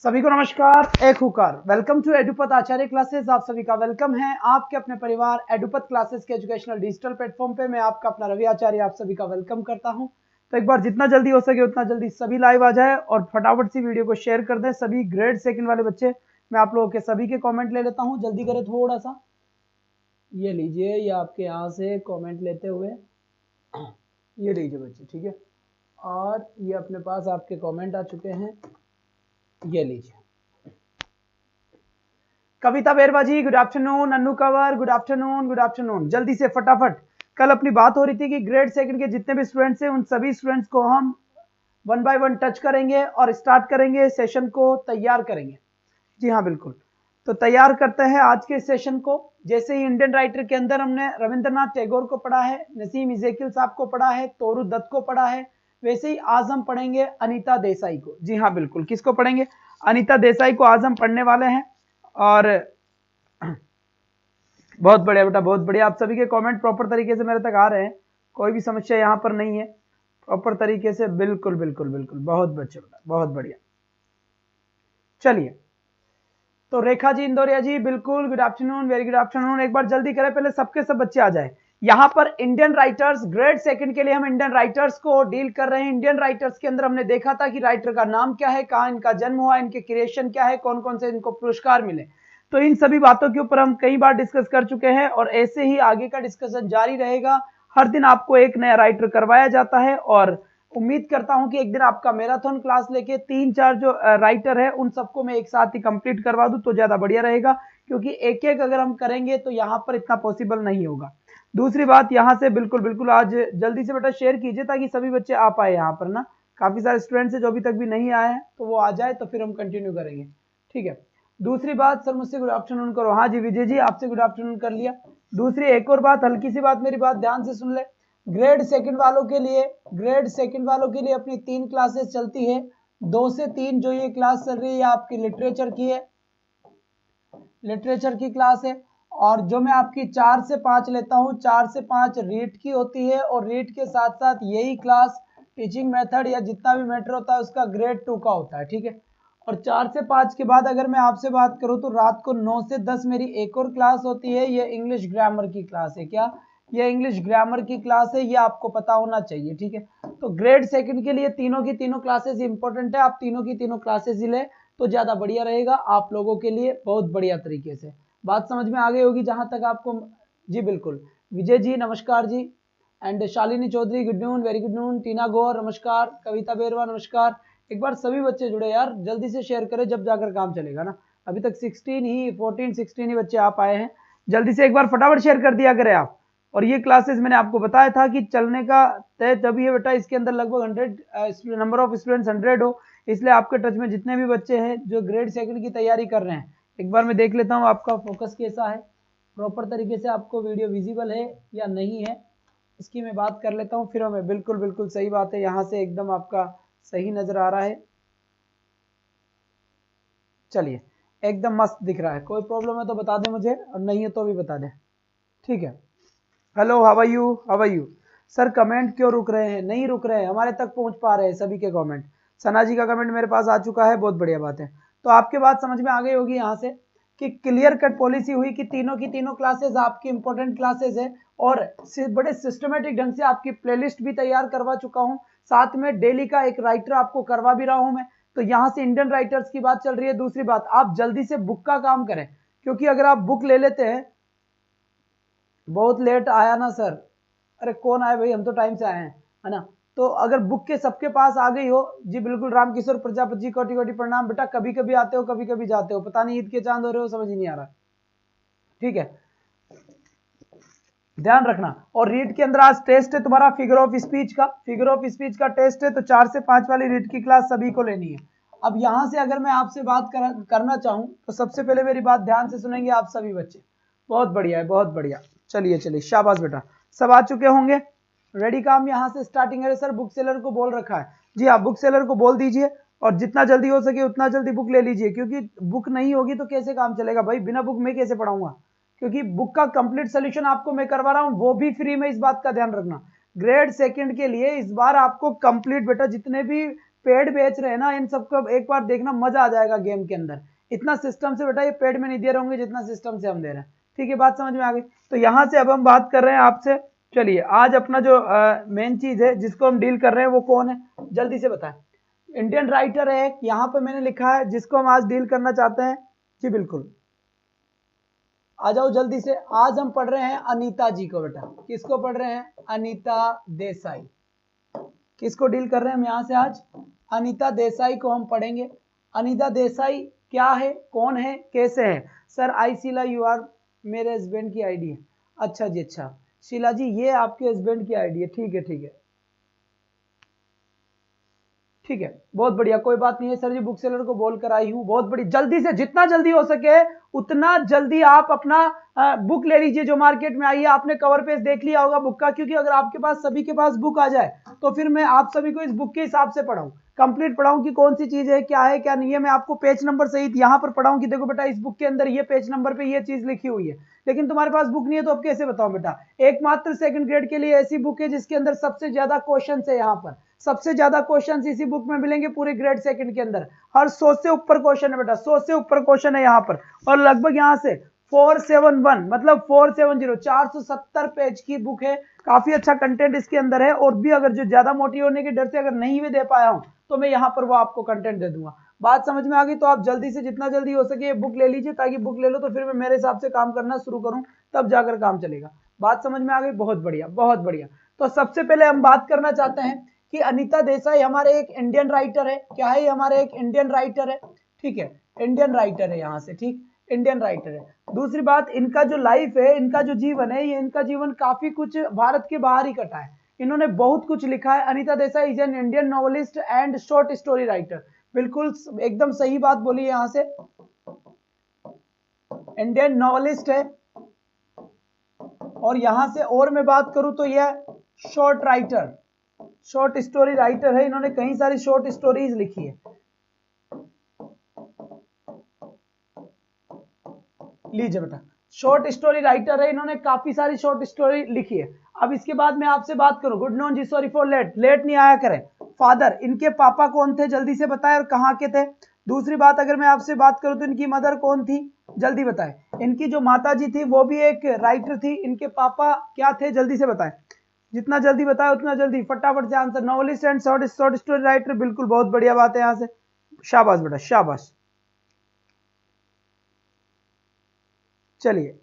सभी को नमस्कार, एक हुकार। Welcome to Edupath Acharya Classes. आप सभी का वेलकम है आपके अपने परिवार एडुपत क्लासेस के एजुकेशनल डिजिटल प्लेटफॉर्म पे। मैं आपका अपना रवि आचार्य आप सभी का वेलकम करता हूं। तो एक बार जितना जल्दी हो सके उतना जल्दी सभी लाइव आ जाए और फटाफट सी वीडियो को शेयर कर दें। सभी ग्रेड सेकंड वाले बच्चे, मैं आप लोगों के सभी के कॉमेंट ले लेता हूँ। जल्दी करें थोड़ा सा, ये लीजिए, ये आपके यहाँ से कॉमेंट लेते हुए ये लीजिए बच्चे, ठीक है। और ये अपने पास आपके कॉमेंट आ चुके हैं, ये लीजिए। Kavita Berwa ji good afternoon, Annu Kanwar good afternoon, good afternoon. जल्दी से फटाफट, कल अपनी बात हो रही थी कि ग्रेड सेकंड के जितने भी स्टूडेंट्स हैं उन सभी स्टूडेंट्स को हम वन बाय वन टच करेंगे और स्टार्ट करेंगे, सेशन को तैयार करेंगे। जी हाँ बिल्कुल, तो तैयार करते हैं आज के सेशन को। जैसे ही इंडियन राइटर के अंदर हमने रविंद्रनाथ टैगोर को पढ़ा है, नसीम इज़ेकिल साहब को पढ़ा है, तोरू दत्त को पढ़ा है, वैसे ही आज हम पढ़ेंगे अनीता देसाई को। जी हाँ बिल्कुल, किसको पढ़ेंगे? अनीता देसाई को आज हम पढ़ने वाले हैं। और बहुत बढ़िया बेटा, बहुत बढ़िया। आप सभी के कमेंट प्रॉपर तरीके से मेरे तक आ रहे हैं, कोई भी समस्या यहाँ पर नहीं है, प्रॉपर तरीके से। बिल्कुल बिल्कुल बिल्कुल, बहुत बच्चे बेटा, बहुत बढ़िया। चलिए, तो रेखा जी, इंदौरिया जी, बिल्कुल good afternoon, very good afternoon. एक बार जल्दी करें, पहले सबके सब बच्चे आ जाए। यहाँ पर इंडियन राइटर्स ग्रेड सेकंड के लिए हम इंडियन राइटर्स को डील कर रहे हैं। इंडियन राइटर्स के अंदर हमने देखा था कि राइटर का नाम क्या है, कहाँ इनका जन्म हुआ, इनके क्रिएशन क्या है, कौन कौन से इनको पुरस्कार मिले। तो इन सभी बातों के ऊपर हम कई बार डिस्कस कर चुके हैं और ऐसे ही आगे का डिस्कशन जारी रहेगा। हर दिन आपको एक नया राइटर करवाया जाता है और उम्मीद करता हूं कि एक दिन आपका मैराथन क्लास लेके 3-4 जो राइटर है उन सबको मैं एक साथ ही कंप्लीट करवा दूं तो ज्यादा बढ़िया रहेगा, क्योंकि एक एक अगर हम करेंगे तो यहाँ पर इतना पॉसिबल नहीं होगा। दूसरी बात, यहाँ से बिल्कुल बिल्कुल आज जल्दी से बेटा शेयर कीजिए ताकि सभी बच्चे आ पाए। यहाँ पर ना काफी सारे स्टूडेंट्स है जो अभी तक भी नहीं आए हैं, तो वो आ जाए तो फिर हम कंटिन्यू करेंगे, ठीक है। दूसरी बात, सर मुझसे गुड आफ्टरनून करो। हाँ जी विजय जी, आपसे गुड आफ्टरनून कर लिया। दूसरी एक और बात, हल्की सी बात, मेरी बात ध्यान से सुन ले। ग्रेड सेकंड वालों के लिए, ग्रेड सेकंड वालों के लिए अपनी 3 क्लासेस चलती है। 2 से 3 जो ये क्लास चल रही है आपकी लिटरेचर की है, लिटरेचर की क्लास है। और जो मैं आपकी 4 से 5 लेता हूँ, 4 से 5 रीड की होती है। और रीड के साथ साथ यही क्लास टीचिंग मेथड या जितना भी मैटर होता है उसका ग्रेड 2 का होता है, ठीक है। और 4 से 5 के बाद अगर मैं आपसे बात करूं तो रात को 9 से 10 मेरी एक और क्लास होती है, ये इंग्लिश ग्रामर की क्लास है। क्या? ये इंग्लिश ग्रामर की क्लास है, ये आपको पता होना चाहिए, ठीक है। तो ग्रेड सेकंड के लिए तीनों की तीनों क्लासेस इंपॉर्टेंट है। आप तीनों की तीनों क्लासेस ही ले तो ज्यादा बढ़िया रहेगा आप लोगों के लिए, बहुत बढ़िया तरीके से। बात समझ में आ गई होगी जहां तक आपको। जी बिल्कुल, विजय जी नमस्कार जी, and Shalini Chaudhary good noon, very good noon. Tina Gaur नमस्कार, कविता बेरवा नमस्कार। एक बार सभी बच्चे जुड़े यार, जल्दी से शेयर करें जब जाकर काम चलेगा ना। अभी तक 14-16 ही बच्चे आ पाए हैं। जल्दी से एक बार फटाफट शेयर कर दिया करें आप। और ये क्लासेस मैंने आपको बताया था कि चलने का तय तभी है बेटा, इसके अंदर लगभग 100 नंबर ऑफ स्टूडेंट्स 100 हो, इसलिए आपके टच में जितने भी बच्चे हैं जो ग्रेड सेकंड की तैयारी कर रहे हैं, एक बार मैं देख लेता हूँ आपका फोकस कैसा है, प्रॉपर तरीके से आपको वीडियो विजिबल है या नहीं है, इसकी मैं बात कर लेता हूँ। फिर हमें बिल्कुल बिल्कुल सही बात है, यहाँ से एकदम आपका सही नजर आ रहा है। चलिए, एकदम मस्त दिख रहा है। कोई प्रॉब्लम है तो बता दें मुझे, और नहीं है तो भी बता दें, ठीक है। Hello, how are you, how are you. Sir comment क्यों रुक रहे हैं? नहीं रुक रहे हैं, हमारे तक पहुंच पा रहे हैं सभी के कमेंट। सना जी का कमेंट मेरे पास आ चुका है, बहुत बढ़िया बात है। तो आपके बात समझ में आ गई होगी यहाँ से कि क्लियर कट पॉलिसी हुई कि तीनों की तीनों क्लासेस आपकी इंपॉर्टेंट क्लासेस है। और बड़े सिस्टमेटिक ढंग से आपकी प्लेलिस्ट भी तैयार करवा चुका हूँ, साथ में डेली का एक राइटर आपको करवा भी रहा हूँ मैं। तो यहाँ से इंडियन राइटर्स की बात चल रही है। दूसरी बात, आप जल्दी से बुक का काम करें, क्योंकि अगर आप बुक ले लेते हैं। बहुत लेट आया ना सर? अरे कौन आए भाई, हम तो टाइम से आए हैं, है ना। तो अगर बुक के सबके पास आ गई हो, जी बिल्कुल, रामकिशोर प्रजापति जी कोटि कोटि प्रणाम बेटा। कभी कभी आते हो, कभी कभी जाते हो, पता नहीं ईद के चांद हो रहे हो, समझ ही नहीं आ रहा, ठीक है, ध्यान रखना। और रीड के अंदर आज टेस्ट है तुम्हारा फिगर ऑफ स्पीच का, फिगर ऑफ स्पीच का टेस्ट है, तो 4 से 5 वाली रीड की क्लास सभी को लेनी है। अब यहां से अगर मैं आपसे बात करना चाहूं तो सबसे पहले मेरी बात ध्यान से सुनेंगे आप सभी बच्चे। बहुत बढ़िया है, बहुत बढ़िया। चलिए चलिए, शाबाश बेटा, सब आ चुके होंगे। रेडी काम यहाँ से स्टार्टिंग है। सर बुक सेलर को बोल रखा है, जी हाँ, बुक सेलर को बोल दीजिए और जितना जल्दी हो सके उतना जल्दी बुक ले लीजिए, क्योंकि बुक नहीं होगी तो कैसे काम चलेगा भाई, बिना बुक में कैसे पढ़ाऊंगा। क्योंकि बुक का कंप्लीट सोल्यूशन आपको मैं करवा रहा हूं, वो भी फ्री में, इस बात का ध्यान रखना। ग्रेड सेकंड के लिए इस बार आपको कंप्लीट बेटा जितने भी पेड बेच रहे हैं ना, इन सबको एक बार देखना, मजा आ जाएगा गेम के अंदर। इतना सिस्टम से बेटा ये पेड में नहीं दे रहे होंगे जितना सिस्टम से हम दे रहे हैं। ठीक है, बात समझ में आ गई। तो यहां से अब हम बात कर रहे हैं आपसे, चलिए आज अपना जो मेन चीज है जिसको हम डील कर रहे हैं वो कौन है, जल्दी से बताएं। इंडियन राइटर है, यहां पर मैंने लिखा है जिसको हम आज डील करना चाहते हैं। जी बिल्कुल, आ जाओ जल्दी से। आज हम पढ़ रहे हैं अनीता जी को बेटा। किसको पढ़ रहे हैं? अनीता देसाई। किसको डील कर रहे हैं हम यहां से आज? अनीता देसाई को हम पढ़ेंगे। अनीता देसाई क्या है, कौन है, कैसे है? Sir I Sheela you are, मेरे हस्बैंड की आईडी है। अच्छा जी, अच्छा शीला जी ये आपके हस्बैंड की आईडी है, ठीक है ठीक है ठीक है, बहुत बढ़िया, कोई बात नहीं है सर जी, बुक सेलर को बोल कर आई हूँ। बहुत बड़ी, जल्दी से जितना जल्दी हो सके उतना जल्दी आप अपना बुक ले लीजिए जो मार्केट में आई है। आपने कवर पेज देख लिया होगा बुक का, क्योंकि अगर आपके पास सभी के पास बुक आ जाए तो फिर मैं आप सभी को इस बुक के हिसाब से पढ़ाऊं, कंप्लीट पढ़ाऊं कि कौन सी चीज है क्या नहीं है। मैं आपको पेज नंबर सहित यहाँ पर पढ़ाऊं कि देखो बेटा इस बुक के अंदर ये पेज नंबर पे ये चीज लिखी हुई है। लेकिन तुम्हारे पास बुक नहीं है तो अब कैसे बताओ बेटा। एकमात्र सेकंड ग्रेड के लिए ऐसी बुक है जिसके अंदर सबसे ज्यादा क्वेश्चन है। यहाँ पर सबसे ज्यादा क्वेश्चन इसी बुक में मिलेंगे पूरे ग्रेड सेकंड के अंदर। हर 100 से ऊपर क्वेश्चन है बेटा, 100 से ऊपर क्वेश्चन है यहाँ पर। और लगभग यहाँ से 471 मतलब 470 470 पेज की बुक है। काफी अच्छा कंटेंट इसके अंदर है। और भी अगर जो ज्यादा मोटी होने के डर से अगर नहीं भी दे पाया हूं तो मैं यहाँ पर वो आपको कंटेंट दे दूंगा। बात समझ में आ गई? तो आप जल्दी से जितना जल्दी हो सके ये बुक ले लीजिए, ताकि बुक ले लो तो फिर मैं मेरे हिसाब से काम करना शुरू करूं, तब जाकर काम चलेगा। बात समझ में आ गई? बहुत बढ़िया बहुत बढ़िया। तो सबसे पहले हम बात करना चाहते हैं कि अनीता देसाई हमारे एक इंडियन राइटर है। क्या है? हमारे एक इंडियन राइटर है, ठीक है, इंडियन राइटर है यहाँ से, ठीक, इंडियन राइटर है। दूसरी बात, इनका जो लाइफ है, इनका जो जीवन है, ये इनका जीवन काफी कुछ भारत के बाहर ही कटा है। इन्होंने बहुत कुछ लिखा है। Anita Desai is an Indian novelist and short story writer. बिल्कुल एकदम सही बात बोली है यहाँ से, इंडियन नॉवेलिस्ट है। और यहां से और मैं बात करूं तो यह short writer, short story writer है। इन्होंने कई सारी शॉर्ट स्टोरीज लिखी है। लीजिए बेटा, शॉर्ट स्टोरी राइटर है, इन्होंने काफी सारी शॉर्ट स्टोरी लिखी है। अब इसके बाद मैं आपसे बात करूं, गुड नॉन जी, सॉरी फॉर लेट, लेट नहीं आया करें। फादर, इनके पापा कौन थे जल्दी से बताएं और कहां के थे। दूसरी बात, अगर मैं आपसे बात करूं तो इनकी मदर कौन थी, जल्दी बताएं। इनकी जो माता जी थी वो भी एक राइटर थी। इनके पापा क्या थे, जल्दी से बताएं। जितना जल्दी बताए उतना जल्दी, फटाफट से answer. Novelist and short story writer, बिल्कुल बहुत बढ़िया बात है। यहां से शाबाश बेटा शाबाश। चलिए,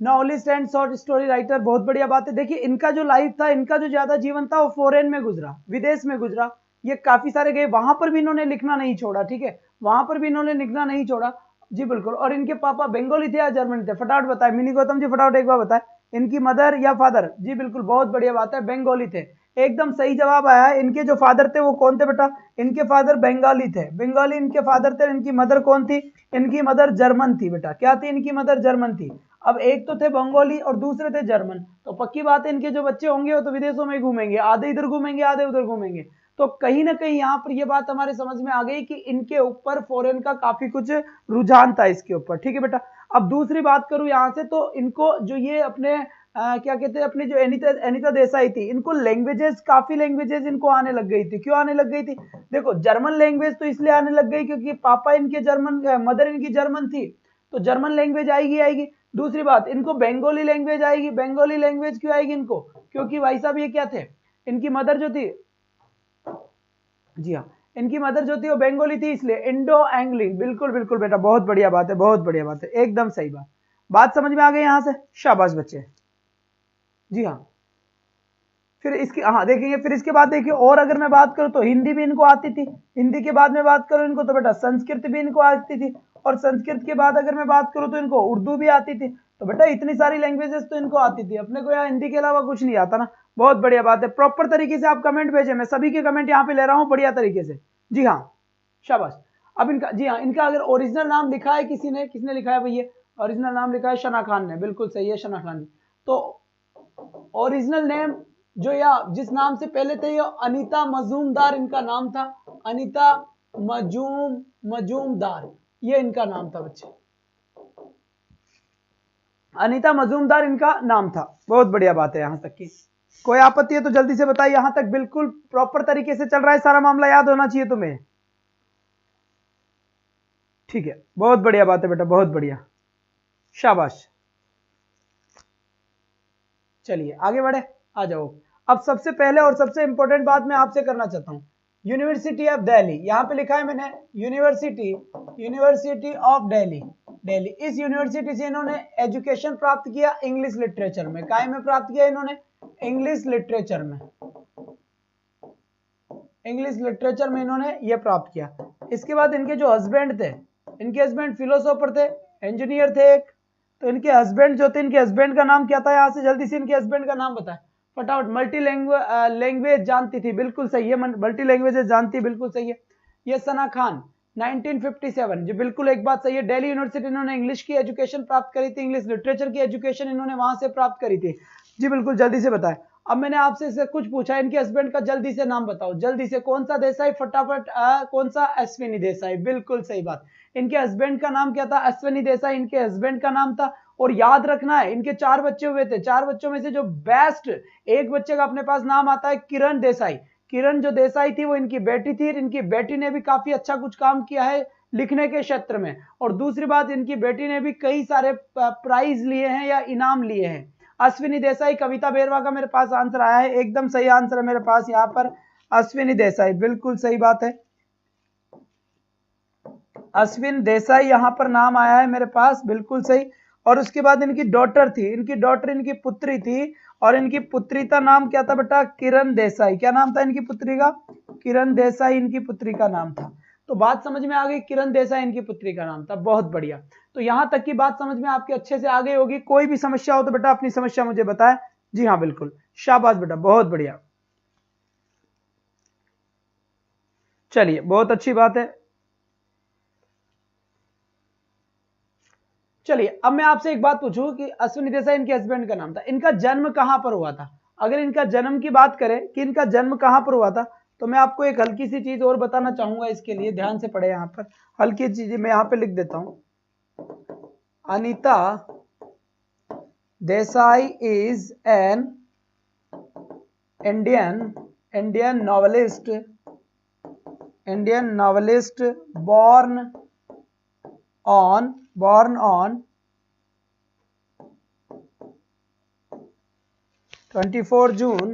novelist and short story writer, बहुत बढ़िया बात है। देखिए इनका जो लाइफ था, इनका जो ज्यादा जीवन था वो फॉरेन में गुजरा, विदेश में गुजरा। ये काफी सारे गए, वहां पर भी इन्होंने लिखना नहीं छोड़ा, ठीक है, वहां पर भी इन्होंने लिखना नहीं छोड़ा। जी बिल्कुल। और इनके पापा बंगाली थे या जर्मनी थे, फटाफट बताए। मिनी गौतम जी फटाफट एक बार बताए, इनकी मदर या फादर। जी बिल्कुल, बहुत बढ़िया बात है, बंगाली थे, एकदम सही जवाब आया है। इनके जो फादर थे वो कौन थे बेटा? इनके फादर बंगाली थे, बंगाली इनके फादर थे। इनकी मदर कौन थी? इनकी मदर जर्मन थी बेटा। क्या थी? इनकी मदर जर्मन थी। अब एक तो थे बंगाली और दूसरे थे जर्मन, तो पक्की बात है इनके जो बच्चे होंगे वो तो विदेशों में घूमेंगे, आधे इधर घूमेंगे आधे उधर घूमेंगे। तो कहीं ना कहीं यहाँ पर ये बात हमारे समझ में आ गई कि इनके ऊपर फॉरेन का काफी कुछ रुझान था इसके ऊपर, ठीक है बेटा। अब दूसरी बात करूं यहाँ से, तो इनको जो ये अपने क्या कहते हैं, अपनी जो अनीता देसाई थी, इनको लैंग्वेजेस, काफी लैंग्वेजेस इनको आने लग गई थी। क्यों आने लग गई थी? देखो जर्मन लैंग्वेज तो इसलिए आने लग गई क्योंकि पापा इनके जर्मन, मदर इनकी जर्मन थी, तो जर्मन लैंग्वेज आएगी आएगी। दूसरी बात, इनको बंगाली लैंग्वेज आएगी। बंगाली लैंग्वेज क्यों आएगी इनको? क्योंकि भाई साहब ये क्या थे, इनकी मदर जो थी, जी हाँ, इनकी मदर जो थी वो बंगाली थी, इसलिए इंडो एंग्लिंग। बिल्कुल बिल्कुल बेटा, बहुत बढ़िया बात है, बहुत बढ़िया बात है, एकदम सही बात। बात समझ में आ गई यहाँ से? शाबाश बच्चे। जी हाँ, फिर इसकी, हाँ देखेंगे, फिर इसके बाद देखिए, और अगर मैं बात करूं तो हिंदी भी इनको आती थी। हिंदी के बाद में बात करूं इनको तो बेटा संस्कृत भी इनको आती थी। और संस्कृत के बाद अगर मैं बात करूं तो इनको उर्दू भी आती थी। तो बेटा इतनी सारी लैंग्वेजेस तो इनको आती थी, अपने को यहाँ हिंदी के अलावा कुछ नहीं आता ना। बहुत बढ़िया बात है, प्रॉपर तरीके से आप कमेंट भेजें, मैं सभी के कमेंट यहाँ पे ले रहा हूँ बढ़िया तरीके से। जी हाँ, शाबाश। अब इनका, जी हाँ, इनका अगर ओरिजिनल नाम लिखा है किसी ने, किसने लिखा है भैया? ओरिजिनल नाम लिखा है शना खान ने, बिल्कुल सही है, शना खान जी। तो ओरिजिनल नेम जो या जिस नाम से पहले थे, ये अनीता मजूमदार इनका नाम था। अनीता मजूमदार ये इनका नाम था बच्चे, अनीता मजूमदार इनका नाम था। बहुत बढ़िया बात है यहां तक की। कोई आपत्ति है तो जल्दी से बताइए। यहां तक बिल्कुल प्रॉपर तरीके से चल रहा है, सारा मामला याद होना चाहिए तुम्हें। ठीक है, बहुत बढ़िया बात है बेटा, बहुत बढ़िया, शाबाश। चलिए आगे बढ़े, आ जाओ। अब सबसे पहले और सबसे इंपॉर्टेंट बात मैं आपसे करना चाहता हूं, यूनिवर्सिटी ऑफ दिल्ली, यहां पे लिखा है मैंने यूनिवर्सिटी ऑफ दिल्ली। दिल्ली, इस यूनिवर्सिटी से इन्होंने एजुकेशन प्राप्त किया इंग्लिश लिटरेचर में। काय में प्राप्त किया इन्होंने? इंग्लिश लिटरेचर में। इंग्लिश लिटरेचर में इन्होंने ये प्राप्त किया। इसके बाद इनके जो हस्बैंड थे, इनके हस्बैंड फिलोसोफर थे, इंजीनियर थे एक, तो इनके हस्बैंड जो थे, इनके हस्बैंड का नाम क्या था? यहां से जल्दी से इनके हस्बैंड का नाम बताएं फटाफट। मल्टी लैंग्वेज जानती थी, बिल्कुल सही है, मल्टी लैंग्वेजेस जानती, बिल्कुल सही है। ये सना खान 1957, जो बिल्कुल एक बात सही है। दिल्ली यूनिवर्सिटी इन्होंने इंग्लिश की एजुकेशन प्राप्त करी थी, इंग्लिश लिटरेचर की एजुकेशन इन्होंने वहां से प्राप्त करी थी। जी बिल्कुल, जल्दी से बताएं। अब मैंने आपसे इससे कुछ पूछा, इनके हस्बैंड का जल्दी से नाम बताओ, जल्दी से। कौन सा देसाई? फटाफट। कौन सा? अश्विनी देसाई, बिल्कुल सही बात। इनके हस्बैंड का नाम क्या था? अश्विनी देसाई इनके हस्बैंड का नाम था। और याद रखना है, इनके 4 बच्चे हुए थे, 4 बच्चों में से जो बेस्ट एक बच्चे का अपने पास नाम आता है किरण देसाई। किरण जो देसाई थी वो इनकी बेटी थी। इनकी बेटी ने भी काफी अच्छा कुछ काम किया है लिखने के क्षेत्र में। और दूसरी बात, इनकी बेटी ने भी कई सारे प्राइज लिए हैं या इनाम लिए हैं। अश्विनी देसाई। कविता बेरवा का मेरे पास आंसर आया है, एकदम सही आंसर है मेरे पास यहाँ पर, अश्विनी देसाई, बिल्कुल सही बात है। अश्विन देसाई यहां पर नाम आया है मेरे पास, बिल्कुल सही। और उसके बाद इनकी डॉटर थी, इनकी डॉटर इनकी पुत्री थी, और इनकी पुत्री का नाम क्या था बेटा? किरण देसाई। क्या नाम था इनकी पुत्री का? किरण देसाई इनकी पुत्री का नाम था। तो बात समझ में आ गई, किरण देसाई इनकी पुत्री का नाम था, बहुत बढ़िया। तो यहां तक की बात समझ में आपके अच्छे से आ गई होगी। कोई भी समस्या हो तो बेटा अपनी समस्या मुझे बताए। जी हाँ बिल्कुल, शाबाश बेटा, बहुत बढ़िया। चलिए, बहुत अच्छी बात है। चलिए, अब मैं आपसे एक बात पूछूं कि अश्विनी देसाई इनके हस्बैंड का नाम था, इनका जन्म कहां पर हुआ था? अगर इनका जन्म की बात करें कि इनका जन्म कहां पर हुआ था, तो मैं आपको एक हल्की सी चीज और बताना चाहूंगा। इसके लिए ध्यान से पढ़े, यहां पर हल्की चीज मैं यहां पे लिख देता हूं। Anita Desai is an Indian novelist born on 24 जून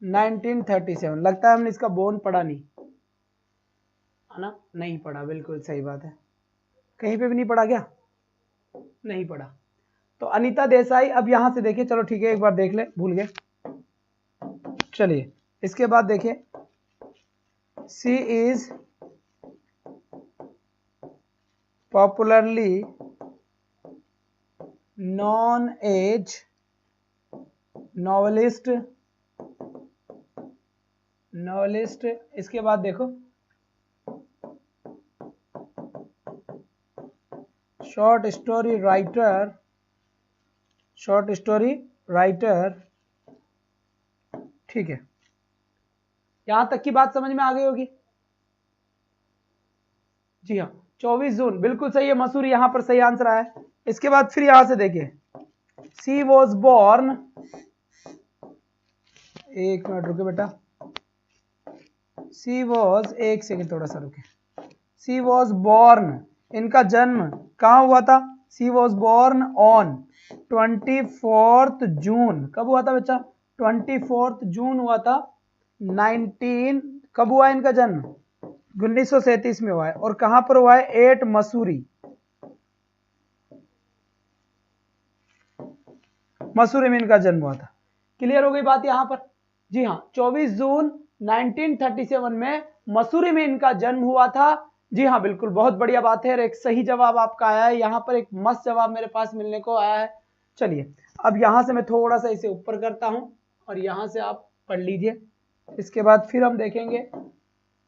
1937। लगता है हमने इसका बोर्न पढ़ा नहीं है ना? नहीं पढ़ा, बिल्कुल सही बात है। कहीं पे भी नहीं पढ़ा क्या? नहीं पढ़ा। तो अनीता देसाई, अब यहां से देखिए, चलो ठीक है, एक बार देख ले, भूल गए। चलिए, इसके बाद देखिए, she is popularly known as novelist. इसके बाद देखो, शॉर्ट स्टोरी राइटर। ठीक है, यहां तक की बात समझ में आ गई होगी। जी हाँ, 24 जून, बिल्कुल सही है, मसूरी यहां पर सही आंसर आया। इसके बाद फिर यहां से देखिए, सी वॉज बॉर्न, एक मिनट रुके बेटा, सी वॉज, एक सेकेंड थोड़ा सा रुके, सी वॉज बॉर्न, इनका जन्म कहां हुआ था? सी वॉज बॉर्न ऑन 24 जून। कब हुआ था बच्चा? 24 जून हुआ था। 19, कब हुआ इनका जन्म? 1937 में हुआ है। और कहां पर हुआ है? एट मसूरी में इनका जन्म हुआ था। क्लियर हो गई बात यहां पर? जी हाँ, 24 जून 1937 में मसूरी में इनका जन्म हुआ था। जी हाँ बिल्कुल, बहुत बढ़िया बात है। और एक सही जवाब आपका आया है यहां पर, एक मस्त जवाब मेरे पास मिलने को आया है। चलिए, अब यहां से मैं थोड़ा सा इसे ऊपर करता हूं और यहां से आप पढ़ लीजिए। इसके बाद फिर हम देखेंगे,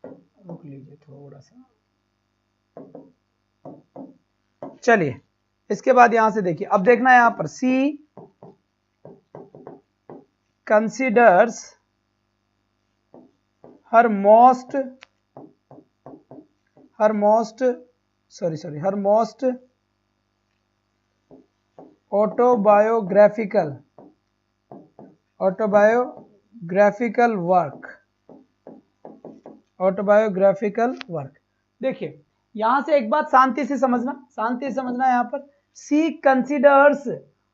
रुक लीजिए थोड़ा सा। चलिए, इसके बाद यहां से देखिए, अब देखना है यहां पर, सी considers her most autobiographical autobiographical work, autobiographical work. देखिए यहां से एक बात शांति से समझना, शांति से समझना। यहां पर सी कंसिडर्स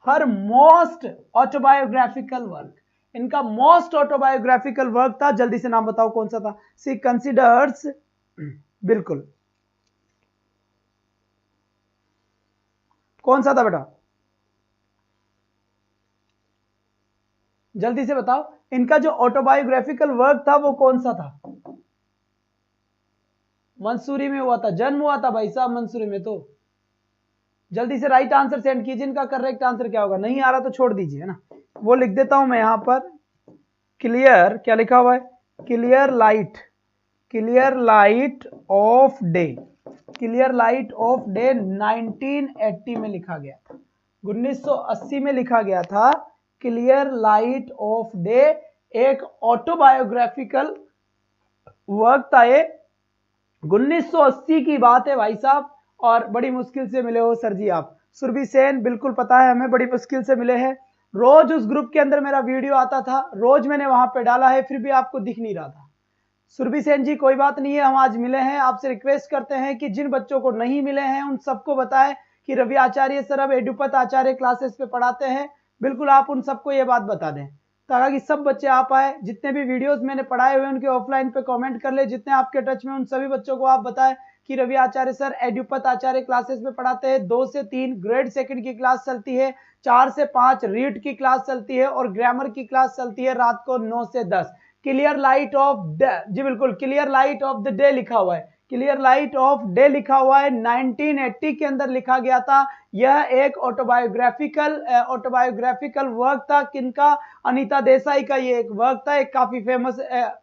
हर मोस्ट ऑटोबायोग्राफिकल वर्क, इनका मोस्ट ऑटोबायोग्राफिकल वर्क था। जल्दी से नाम बताओ कौन सा था? सी कंसिडर्स, बिल्कुल कौन सा था बेटा? जल्दी से बताओ, इनका जो ऑटोबायोग्राफिकल वर्क था वो कौन सा था? मंसूरी में हुआ था, जन्म हुआ था भाई साहब मंसूरी में। तो जल्दी से राइट आंसर सेंड कीजिए। इनका करेक्ट आंसर क्या होगा? नहीं आ रहा तो छोड़ दीजिए, है ना। वो लिख देता हूं मैं यहां पर, क्लियर, क्या लिखा हुआ है? Clear light, clear light of day, clear light of day 1980 में लिखा गया था, 1980 में लिखा गया था। क्लियर लाइट ऑफ डे एक ऑटोबायोग्राफिकल वर्क था। ये 1980 की बात है भाई साहब, और बड़ी मुश्किल से मिले हो सर जी आप। सुरभि सेन, बिल्कुल पता है हमें, बड़ी मुश्किल से मिले हैं। रोज उस ग्रुप के अंदर मेरा वीडियो आता था, रोज मैंने वहां पे डाला है, फिर भी आपको दिख नहीं रहा था। सुरभि सेन जी कोई बात नहीं है, हम आज मिले हैं। आपसे रिक्वेस्ट करते हैं कि जिन बच्चों को नहीं मिले हैं उन सबको बताएं कि रवि आचार्य सर अब एडुपत आचार्य क्लासेस पे पढ़ाते हैं। बिल्कुल आप उन सबको ये बात बता दें ताकि सब बच्चे आ पाए। जितने भी वीडियोस मैंने पढ़ाए हुए उनके ऑफलाइन पे कमेंट कर ले, जितने आपके टच में उन सभी बच्चों को आप बताएं कि रवि आचार्य सर एडुपत आचार्य क्लासेस में पढ़ाते हैं। 2 से 3 ग्रेड सेकंड की क्लास चलती है, 4 से 5 रीड की क्लास चलती है और ग्रामर की क्लास चलती है रात को 9 से 10। क्लियर लाइट ऑफ डे, जी बिल्कुल clear light of the day लिखा हुआ है, क्लियर लाइट ऑफ डे लिखा हुआ है, 1980 के अंदर लिखा गया था। यह एक ऑटोबायोग्राफिकल वर्क था। किनका? अनीता देसाई का ये एक वर्क था, एक काफी फेमस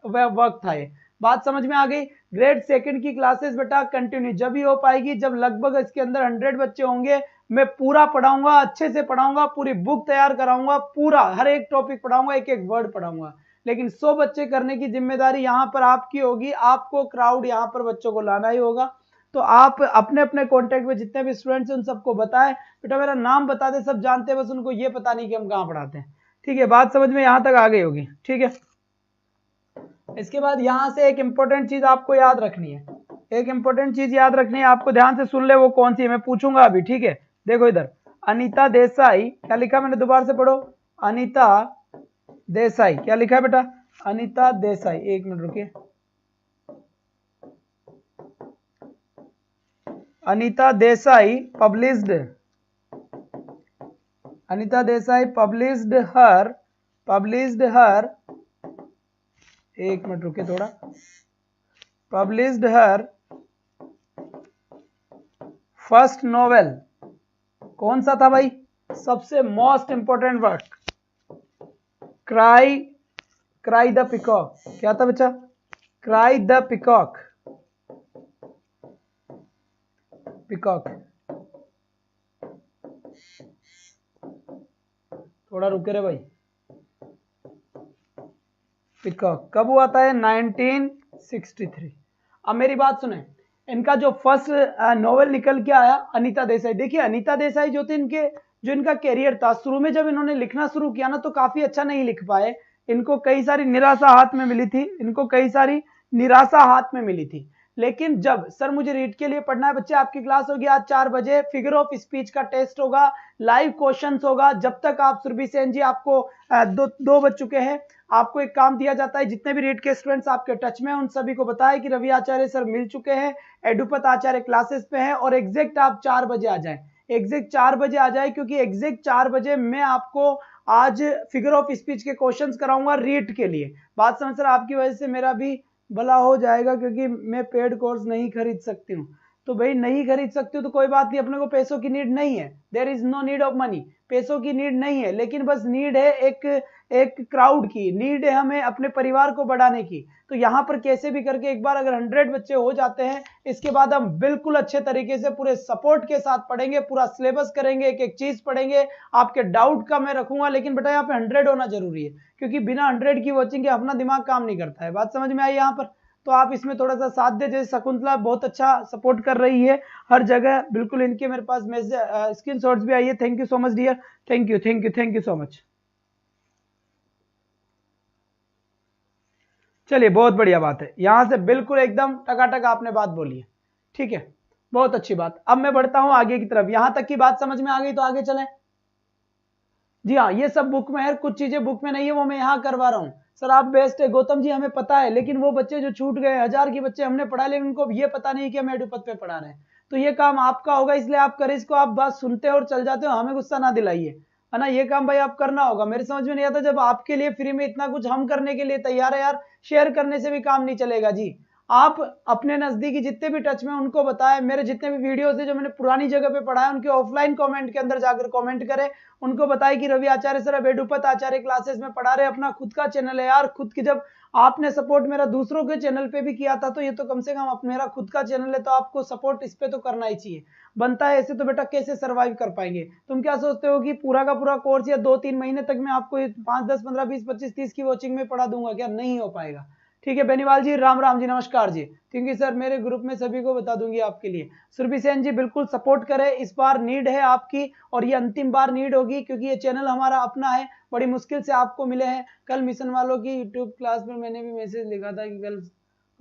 वर्क था ये। बात समझ में आ गई? ग्रेड सेकंड की क्लासेस बेटा कंटिन्यू जब ही हो पाएगी जब लगभग इसके अंदर 100 बच्चे होंगे। मैं पूरा पढ़ाऊंगा, अच्छे से पढ़ाऊंगा, पूरी बुक तैयार कराऊंगा, पूरा हर एक टॉपिक पढ़ाऊंगा, एक एक वर्ड पढ़ाऊंगा। लेकिन 100 बच्चे करने की जिम्मेदारी यहाँ पर आपकी होगी। आपको क्राउड यहाँ पर बच्चों को लाना ही होगा। तो आप अपने अपने कॉन्टेक्ट में जितने भी स्टूडेंट्स हैं उन सबको बताएं। बेटा मेरा नाम बता दे, सब जानते हैं, बस उनको ये पता नहीं कि हम कहाँ पढ़ाते हैं। ठीक है, बात समझ में यहाँ तक आ गई होगी। ठीक है, इसके बाद यहाँ से एक इंपॉर्टेंट चीज आपको याद रखनी है, एक इंपॉर्टेंट चीज याद रखनी है आपको, ध्यान से सुन ले। वो कौन सी है मैं पूछूंगा अभी। ठीक है, देखो इधर, अनीता देसाई, क्या लिखा मैंने? दोबारा से पढ़ो, अनीता देसाई, क्या लिखा है बेटा? अनीता देसाई। एक मिनट रुकिए, अनीता देसाई पब्लिश्ड, अनीता देसाई पब्लिश्ड हर, एक मिनट रुकिए थोड़ा, पब्लिश्ड हर फर्स्ट नोवेल। कौन सा था भाई? सबसे most important work, cry the peacock. क्या था बच्चा? Cry the peacock, peacock. थोड़ा रुके रे भाई। पिकॉक कब हुआ था? 1963। अब मेरी बात सुने, इनका जो फर्स्ट नोवेल निकल के आया अनीता देसाई। देखिए अनीता देसाई जो थे, जो इनका कैरियर था, शुरू में जब इन्होंने लिखना शुरू किया ना तो काफी अच्छा नहीं लिख पाए। इनको कई सारी निराशा हाथ में मिली थी, इनको कई सारी निराशा हाथ में मिली थी। लेकिन जब सर मुझे रीड के लिए पढ़ना है, बच्चे आपकी क्लास होगी आज 4 बजे, फिगर ऑफ स्पीच का टेस्ट होगा, लाइव क्वेश्चंस होगा। जब तक आप सुरभि सेन जी, आपको दो बज चुके हैं, आपको एक काम दिया जाता है, जितने भी रीड के स्टूडेंट्स आपके टच में हैं उन सभी को बताएं कि रवि आचार्य सर मिल चुके हैं, एडुपत आचार्य क्लासेस पे हैं, और एग्जैक्ट आप 4 बजे आ जाएं, एग्जैक्ट 4 बजे आ जाए, क्योंकि एग्जैक्ट 4 बजे मैं आपको आज फिगर ऑफ स्पीच के क्वेश्चंस कराऊंगा रीड के लिए। बात समझ सर, आपकी वजह से मेरा भी भला हो जाएगा, क्योंकि मैं पेड कोर्स नहीं खरीद सकती हूँ। तो भाई नहीं खरीद सकती हो तो कोई बात नहीं, अपने को पैसों की नीड नहीं है, there is no need of money, पैसों की नीड नहीं है, लेकिन बस नीड है एक क्राउड की, नीड है हमें अपने परिवार को बढ़ाने की। तो यहाँ पर कैसे भी करके एक बार अगर 100 बच्चे हो जाते हैं, इसके बाद हम बिल्कुल अच्छे तरीके से पूरे सपोर्ट के साथ पढ़ेंगे, पूरा सिलेबस करेंगे, एक एक चीज पढ़ेंगे, आपके डाउट का मैं रखूंगा। लेकिन बेटा यहाँ पे 100 होना जरूरी है, क्योंकि बिना 100 की वॉचिंग के अपना दिमाग काम नहीं करता है। बात समझ में आई यहाँ पर? तो आप इसमें थोड़ा सा साथ दे, जैसे शकुंतला बहुत अच्छा सपोर्ट कर रही है हर जगह, बिल्कुल इनके मेरे पास मैसेज स्क्रीनशॉट्स भी आई है। Thank you so much dear, thank you so much. चलिए बहुत बढ़िया बात है, यहां से बिल्कुल एकदम टकाटक आपने बात बोली है, ठीक है, बहुत अच्छी बात। अब मैं बढ़ता हूं आगे की तरफ, यहां तक की बात समझ में आ गई तो आगे चलें। जी हाँ, ये सब बुक में है, कुछ चीजें बुक में नहीं है वो मैं यहाँ करवा रहा हूँ। सर आप बेस्ट है गौतम जी, हमें पता है, लेकिन वो बच्चे जो छूट गए, 1000 के बच्चे हमने पढ़ा लेकिन उनको ये पता नहीं कि हम एडुपथ पे पढ़ा रहे हैं, तो ये काम आपका होगा, इसलिए आप करें इसको। आप बात सुनते हो और चल जाते हो, हमें गुस्सा ना दिलाइए, है ना, ये काम भाई आप करना होगा। मेरे समझ में नहीं आता, जब आपके लिए फ्री में इतना कुछ हम करने के लिए तैयार है यार, शेयर करने से भी काम नहीं चलेगा जी। आप अपने नजदीकी जितने भी टच में उनको बताएं, मेरे जितने भी वीडियोस है जो मैंने पुरानी जगह पे पढ़ा है उनके ऑफलाइन कमेंट के अंदर जाकर कमेंट करें, उनको बताएं कि रवि आचार्य सर अब एडुपथ आचार्य क्लासेस में पढ़ा रहे, अपना खुद का चैनल है यार, खुद की, जब आपने सपोर्ट मेरा दूसरों के चैनल पे भी किया था तो ये तो कम से कम मेरा खुद का चैनल है तो आपको सपोर्ट इस पे तो करना ही चाहिए, बनता है। ऐसे तो बेटा कैसे सरवाइव कर पाएंगे? तुम क्या सोचते हो कि पूरा का पूरा कोर्स या 2-3 महीने तक मैं आपको 5, 10, 15, 20, 25, 30 की वॉचिंग में पढ़ा दूंगा क्या? नहीं हो पाएगा। ठीक है बेनीवाल जी, राम राम जी, नमस्कार जी, क्योंकि सर मेरे ग्रुप में सभी को बता दूंगी आपके लिए। सुरभि सेन जी बिल्कुल सपोर्ट करें, इस बार नीड है आपकी और ये अंतिम बार नीड होगी, क्योंकि ये चैनल हमारा अपना है, बड़ी मुश्किल से आपको मिले हैं। कल मिशन वालों की यूट्यूब क्लास पर मैंने भी मैसेज लिखा था कि कल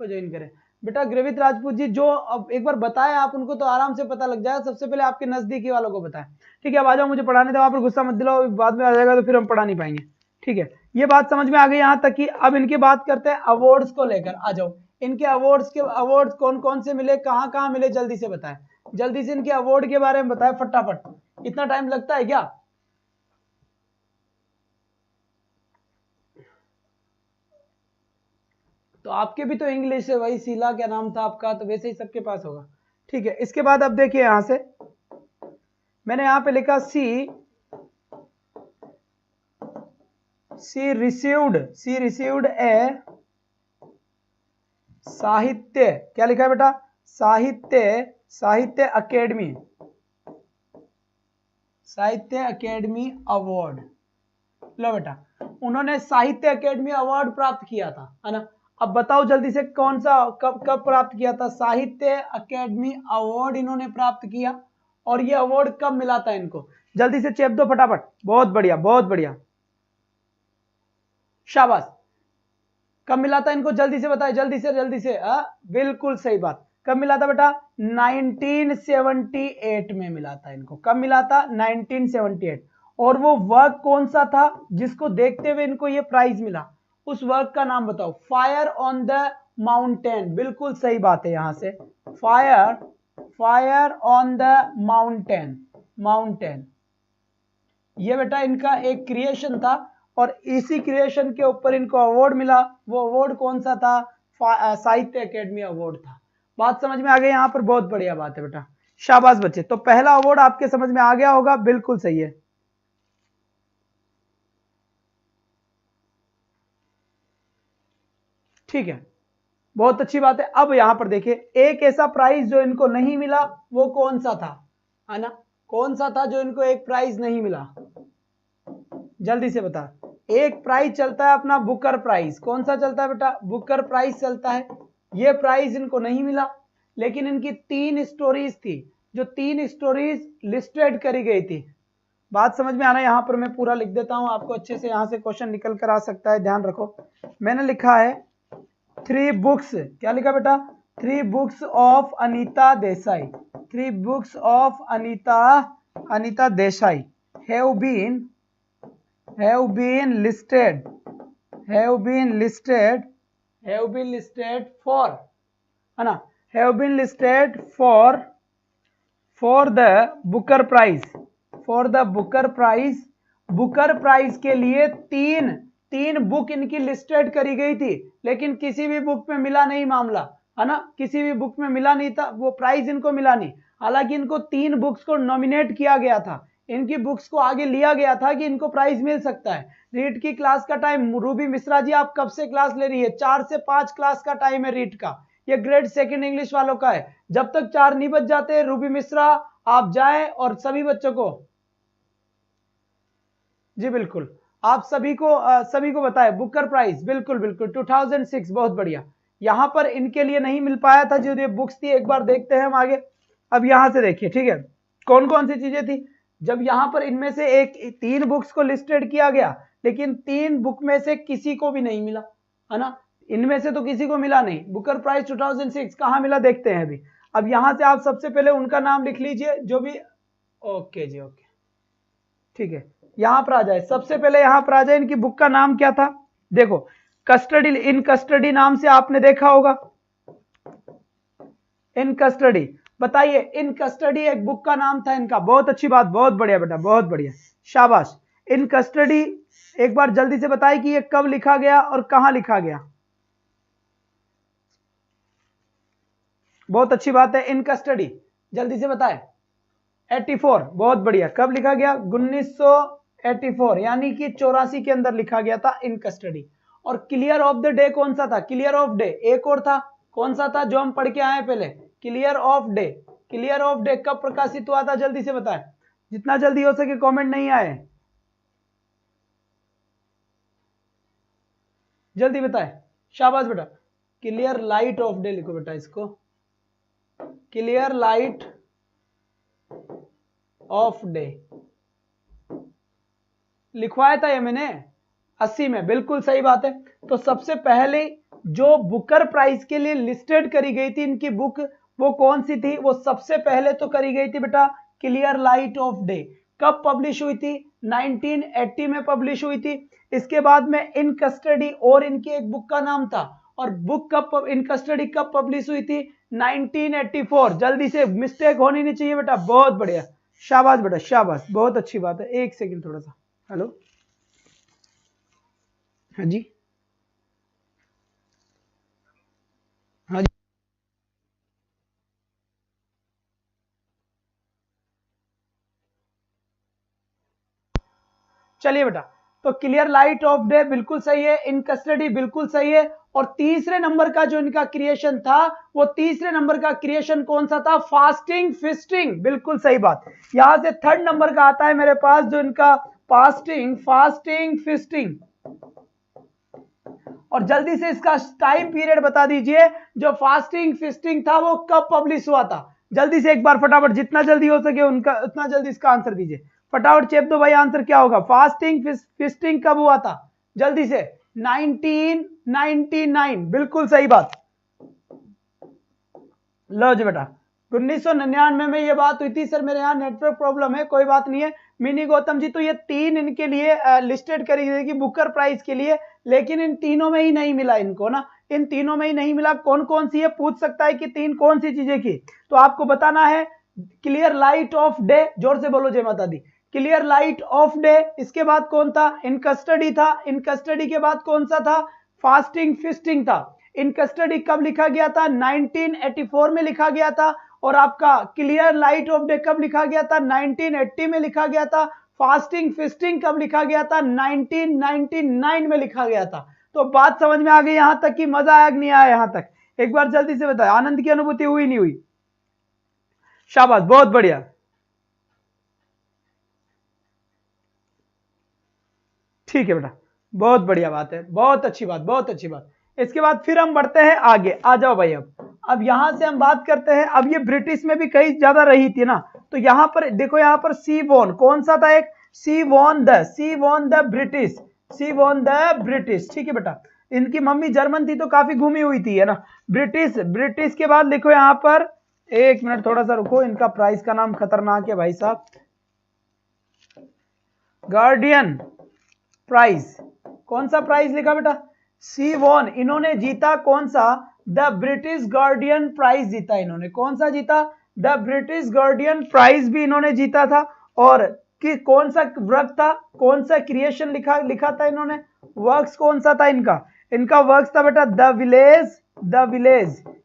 को ज्वाइन करें। बेटा ग्रेवित राजपूत जी, जो अब एक बार बताएं आप उनको तो आराम से पता लग जाएगा, सबसे पहले आपके नजदीकी वालों को बताएं। ठीक है, अब आ जाओ, मुझे पढ़ाने दो, वहां पर गुस्सा मत दिलाओ, बाद में आ जाएगा तो फिर हम पढ़ा नहीं पाएंगे। ठीक है, ये बात समझ में आ गई यहां तक कि अब इनकी बात करते हैं अवार्ड्स को लेकर। आ जाओ, इनके अवार्ड्स कौन कौन से मिले, कहां कहां मिले, जल्दी से बताएं, जल्दी से इनके अवार्ड के बारे में बताएं फटाफट। इतना टाइम लगता है क्या? तो आपके भी तो इंग्लिश है, वही शीला क्या नाम था आपका, तो वैसे ही सबके पास होगा। ठीक है, इसके बाद अब देखिए यहां से मैंने यहां पे लिखा सी रिसीव्ड ए साहित्य, क्या लिखा है बेटा? साहित्य अकेडमी अवार्ड। लो बेटा, उन्होंने साहित्य अकेडमी अवार्ड प्राप्त किया था, है ना। अब बताओ जल्दी से कौन सा, कब प्राप्त किया था? साहित्य अकेडमी अवार्ड इन्होंने प्राप्त किया, और ये अवार्ड कब मिला था इनको? जल्दी से चेप दो फटाफट। बहुत बढ़िया, बहुत बढ़िया, शाबाश। कब मिला था इनको? जल्दी से बताए, जल्दी से। बिल्कुल सही बात। कब मिला था बेटा? 1978 में मिला था इनको। कब मिला था? 1978। और वो वर्क कौन सा था जिसको देखते हुए इनको ये प्राइज मिला? उस वर्क का नाम बताओ। फायर ऑन द माउंटेन, बिल्कुल सही बात है। यहां से फायर ऑन द माउंटेन, ये बेटा इनका एक क्रिएशन था, और इसी क्रिएशन के ऊपर इनको अवार्ड मिला। वो अवार्ड कौन सा था? साहित्य अकेडमी अवार्ड था। बात समझ में आ गई यहां पर? बहुत बढ़िया बात है बेटा, शाबाश बच्चे। तो पहला अवार्ड आपके समझ में आ गया होगा, बिल्कुल सही है। ठीक है, बहुत अच्छी बात है। अब यहां पर देखिए, एक ऐसा प्राइज जो इनको नहीं मिला, वो कौन सा था, है ना? कौन सा था जो इनको एक प्राइज नहीं मिला? जल्दी से बता। एक प्राइज चलता है अपना बुकर प्राइज। कौन सा चलता है बेटा? बुकर प्राइज चलता है। ये प्राइज इनको नहीं मिला, लेकिन इनकी 3 स्टोरीज थी, जो 3 स्टोरीज लिस्टेड करी गई थी। बात समझ में आना? यहां पर मैं पूरा लिख देता हूं आपको, अच्छे से यहां से क्वेश्चन निकल कर आ सकता है, ध्यान रखो। मैंने लिखा है 3 बुक्स, क्या लिखा बेटा? 3 books of Anita Desai. 3 books of Anita Desai have been listed for, है ना, have been listed for the Booker Prize, Booker Prize के लिए तीन बुक इनकी लिस्टेड करी गई थी, लेकिन किसी भी बुक में मिला नहीं मामला, है ना, किसी भी बुक में मिला नहीं था, वो प्राइज इनको मिला नहीं। हालांकि इनको 3 बुक्स को नॉमिनेट किया गया था, इनकी बुक्स को आगे लिया गया था कि इनको प्राइज मिल सकता है। रीट की क्लास का टाइम, रूबी मिश्रा जी आप कब से क्लास ले रही है? 4 से 5 क्लास का टाइम है रीट का, ये ग्रेड 2 इंग्लिश वालों का है। जब तक 4 नहीं बज जाते, रूबी मिश्रा आप जाएं और सभी बच्चों को, जी बिल्कुल, आप सभी को बताए बुकर प्राइज, बिल्कुल 2006, बहुत बढ़िया। यहां पर इनके लिए नहीं मिल पाया था, जो ये बुक्स थी, एक बार देखते हैं हम आगे। अब यहां से देखिए, ठीक है, कौन कौन सी चीजें थी। जब यहां पर इनमें से 3 बुक्स को लिस्टेड किया गया, लेकिन 3 बुक में से किसी को भी नहीं मिला, है ना, इनमें से तो किसी को मिला नहीं। बुकर प्राइज 2006 कहाँ मिला देखते हैं अभी। अब यहां से आप सबसे पहले उनका नाम लिख लीजिए जो भी, ओके जी ओके ठीक है, यहां पर आ जाए, सबसे पहले यहां पर आ जाए, इनकी बुक का नाम क्या था, देखो कस्टडी, इन कस्टडी नाम से आपने देखा होगा, इन कस्टडी, बताइए इन कस्टडी एक बुक का नाम था इनका, बहुत अच्छी बात, बहुत बढ़िया बेटा, बहुत बढ़िया, शाबाश। इन कस्टडी एक बार जल्दी से बताइए कि ये कब लिखा गया और कहां लिखा गया, बहुत अच्छी बात है, इन कस्टडी जल्दी से बताएं। 84, बहुत बढ़िया, कब लिखा गया, 1984 यानी कि 84 के अंदर लिखा गया था इन कस्टडी। और क्लियर ऑफ द डे कौन सा था, क्लियर ऑफ डे एक और था, कौन सा था जो हम पढ़ के आए पहले, clear of day, clear of day कब प्रकाशित हुआ था, जल्दी से बताएं, जितना जल्दी हो सके, कमेंट नहीं आए, जल्दी बताएं, शाबाश बेटा, क्लियर लाइट ऑफ डे लिखो बेटा इसको, क्लियर लाइट ऑफ डे लिखवाया था ये मैंने 80 में, बिल्कुल सही बात है। तो सबसे पहले जो बुकर प्राइज के लिए लिस्टेड करी गई थी इनकी बुक, वो कौन सी थी, वो सबसे पहले तो करी गई थी बेटा क्लियर लाइट ऑफ डे। कब पब्लिश हुई थी, 1980 में पब्लिश हुई थी। इसके बाद में इन कस्टडी और इनकी एक बुक का नाम था, और बुक कब, इन कस्टडी कब पब्लिश हुई थी, 1984। जल्दी से, मिस्टेक होनी नहीं चाहिए बेटा, बहुत बढ़िया, शाबाश बेटा शाबाश, बहुत अच्छी बात है। एक सेकंड थोड़ा सा, हेलो, हाँ जी, हाँ जी, चलिए बेटा, तो क्लियर लाइट ऑफ डे बिल्कुल सही है, इन कस्टडी बिल्कुल सही है। और तीसरे नंबर का जो इनका क्रिएशन था, वो तीसरे नंबर का क्रिएशन कौन सा था, फास्टिंग फिस्टिंग, बिल्कुल सही बात। यहां से थर्ड नंबर का आता है मेरे पास जो इनका फास्टिंग, फास्टिंग फिस्टिंग। और जल्दी से इसका टाइम पीरियड बता दीजिए, जो फास्टिंग फिस्टिंग था वो कब पब्लिश हुआ था, जल्दी से एक बार फटाफट, जितना जल्दी हो सके उनका उतना जल्दी इसका आंसर दीजिए, फटाफट चेप दो भाई, आंसर क्या होगा, फास्टिंग फिस्टिंग कब हुआ था, जल्दी से, 1999, बिल्कुल सही बात। लो जी बेटा, 1999 में ये बात हुई थी, सर मेरे यहाँ नेटवर्क प्रॉब्लम है, कोई बात नहीं है मिनी गौतम जी। तो ये तीन इनके लिए लिस्टेड करी गई बुकर प्राइज के लिए, लेकिन इन तीनों में ही नहीं मिला इनको ना, इन तीनों में ही नहीं मिला। कौन कौन सी है, पूछ सकता है कि तीन कौन सी चीजें की, तो आपको बताना है क्लियर लाइट ऑफ डे, जोर से बोलो जय माता दी, क्लियर लाइट ऑफ डे। इसके बाद कौन था, इन कस्टडी था, इन कस्टडी के बाद कौन सा था, फास्टिंग फिस्टिंग था। इन कस्टडी कब लिखा गया था, 1984 में लिखा गया था। और आपका क्लियर लाइट ऑफ डे कब लिखा गया था, 1980 में लिखा गया था। फास्टिंग फिस्टिंग कब लिखा गया था, 1999 में लिखा गया था। तो बात समझ में आ गई यहां तक कि मजा आया कि नहीं आया यहां तक, एक बार जल्दी से बताएं, आनंद की अनुभूति हुई नहीं हुई, शाबाश, बहुत बढ़िया, ठीक है बेटा, बहुत बढ़िया बात है, बहुत अच्छी बात, बहुत अच्छी बात। इसके बाद फिर हम बढ़ते हैं आगे, आ जाओ भाई। अब यहां से हम बात करते हैं, अब ये ब्रिटिश में भी कहीं ज्यादा रही थी ना, तो यहां पर देखो, यहां पर सी वॉन कौन सा था, एक she won the British, she won the British, ठीक है बेटा। इनकी मम्मी जर्मन थी तो काफी घूमी हुई थी है ना, ब्रिटिश। ब्रिटिश के बाद लिखो यहां पर, एक मिनट थोड़ा सा रुको, इनका प्राइस का नाम खतरनाक है भाई साहब, गार्डियन प्राइज, कौन सा प्राइज लिखा बेटा, सी वॉन, इन्होंने जीता कौन सा, द ब्रिटिश गार्डियन प्राइज जीता इन्होंने, कौन सा जीता, द ब्रिटिश गार्डियन प्राइज भी इन्होंने जीता था। और कि कौन सा वर्क था, कौन सा क्रिएशन लिखा था इन्होंने, वर्क्स कौन सा था इनका, इनका वर्क्स था बेटा द विलेज,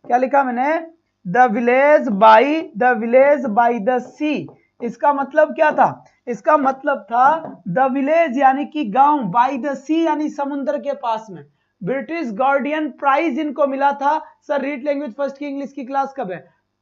क्या लिखा मैंने, द विलेज बाई द सी। इसका मतलब क्या था, इसका मतलब था द विलेज यानी कि गांव, बाय द सी यानी समुद्र के पास में। ब्रिटिश गार्डियन प्राइज इनको मिला था। सर रीड लैंग्वेज फर्स्ट की इंग्लिश की क्लास कब है,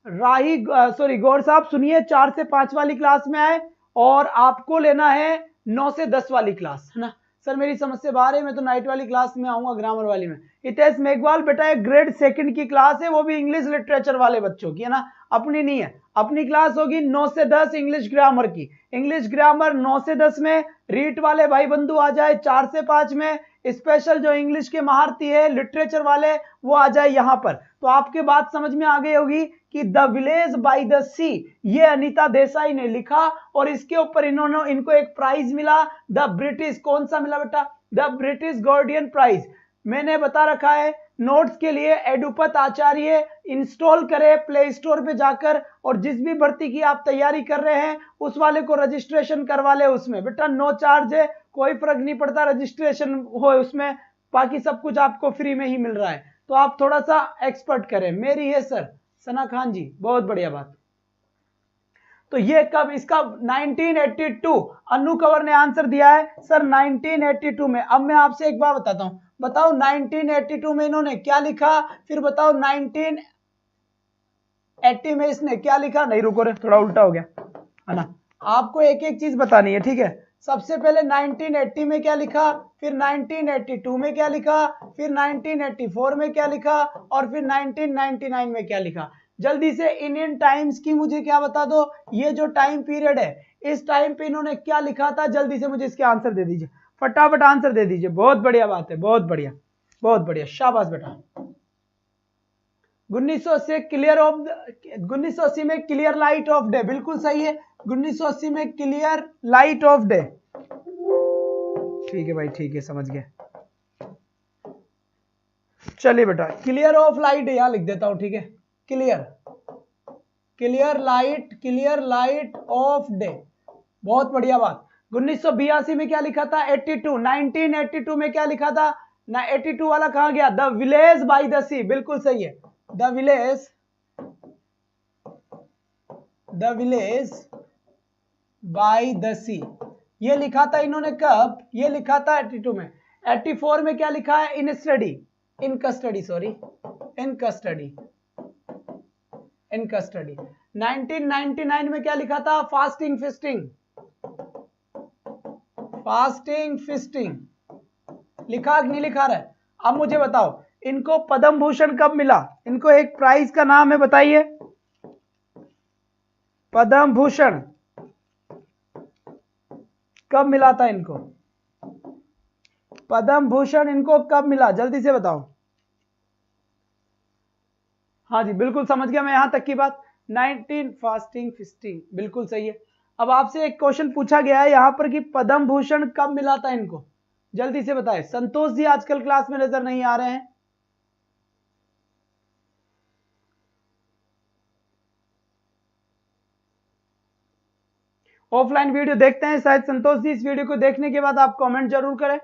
राही सॉरी गौर साहब सुनिए, 4 से 5 वाली क्लास में आए, और आपको लेना है 9 से 10 वाली क्लास, है ना। सर मेरी समझ से बाहर है, मैं तो नाइट वाली क्लास में आऊंगा, ग्रामर वाली में। हितेश मेघवाल बेटा एक ग्रेड 2 की क्लास है, वो भी इंग्लिश लिटरेचर वाले बच्चों की है ना, अपनी नहीं है। अपनी क्लास होगी 9 से 10 इंग्लिश ग्रामर की, इंग्लिश ग्रामर 9 से 10 में। रीट वाले भाई बंधु आ जाए 4 से 5 में। स्पेशल जो इंग्लिश के महारथी है, लिटरेचर वाले, वो आ जाए यहाँ पर। तो आपके बात समझ में आ गई होगी कि द विलेज बाय द सी, ये अनीता देसाई ने लिखा और इसके ऊपर इनको एक प्राइज मिला, द ब्रिटिश, कौन सा मिला बेटा, द ब्रिटिश गार्डियन प्राइज। मैंने बता रखा है नोट्स के लिए एडुपत आचार्य इंस्टॉल करें प्ले स्टोर पे जाकर, और जिस भी भर्ती की आप तैयारी कर रहे हैं उस वाले को रजिस्ट्रेशन करवा ले उसमें। बेटा नो चार्ज है, कोई फर्क नहीं पड़ता, रजिस्ट्रेशन हो उसमें, बाकी सब कुछ आपको फ्री में ही मिल रहा है। तो आप थोड़ा सा एक्सपर्ट करें। मेरी है सर सना खान जी, बहुत बढ़िया बात। तो ये कब, इसका 1982, अनु कंवर ने आंसर दिया है सर 1982 में। अब मैं आपसे एक बात बताता हूं, बताओ 1982 में इन्होंने क्या लिखा, फिर बताओ 1980 में इसने क्या लिखा। नहीं रुको रे, थोड़ा उल्टा हो गया है ना, आपको एक एक चीज बतानी है, ठीक है। सबसे पहले 1980 में क्या लिखा, फिर 1982 में क्या लिखा, फिर 1984 में क्या लिखा, और फिर 1999 में क्या लिखा। जल्दी से इंडियन टाइम्स की मुझे क्या बता दो, ये जो टाइम पीरियड है इस टाइम पे इन्होंने क्या लिखा था, जल्दी से मुझे इसके आंसर दे दीजिए, फटाफट आंसर दे दीजिए। बहुत बढ़िया बात है, बहुत बढ़िया, बहुत बढ़िया, शाबाश बेटा। 1980 क्लियर ऑफ, 1980 में क्लियर लाइट ऑफ डे, बिल्कुल सही है। 1980 में क्लियर लाइट ऑफ डे, ठीक है भाई, ठीक है, समझ गए। चलिए बेटा, क्लियर ऑफ लाइट यहां लिख देता हूं, ठीक है, clear, clear light of day, बहुत बढ़िया बात। 1982 में क्या लिखा था, 82, 1982 में क्या लिखा था ना, 82 वाला कहां गया, द विलेज बाय द सी, बिल्कुल सही है, द विलेज बाय द सी, ये लिखा था इन्होंने कब, ये लिखा था 82 में। 84 में क्या लिखा है, in study, in custody, sorry, in custody, in custody. 1999 में क्या लिखा था, फास्टिंग फिस्टिंग, फास्टिंग फिस्टिंग, लिखा कि नहीं लिखा रहा है। अब मुझे बताओ इनको पद्म भूषण कब मिला, इनको एक प्राइज का नाम है, बताइए। पद्म भूषण कब मिला था इनको, पद्म भूषण इनको कब मिला, जल्दी से बताओ। हाँ जी बिल्कुल समझ गया मैं यहां तक की बात। 19 फास्टिंग फिस्टिंग, बिल्कुल सही है। अब आपसे एक क्वेश्चन पूछा गया है यहां पर कि पद्म भूषण कब मिला था इनको, जल्दी से बताएं। संतोष जी आजकल क्लास में नजर नहीं आ रहे हैं। ऑफलाइन वीडियो देखते हैं शायद संतोष जी, इस वीडियो को देखने के बाद आप कमेंट जरूर करें।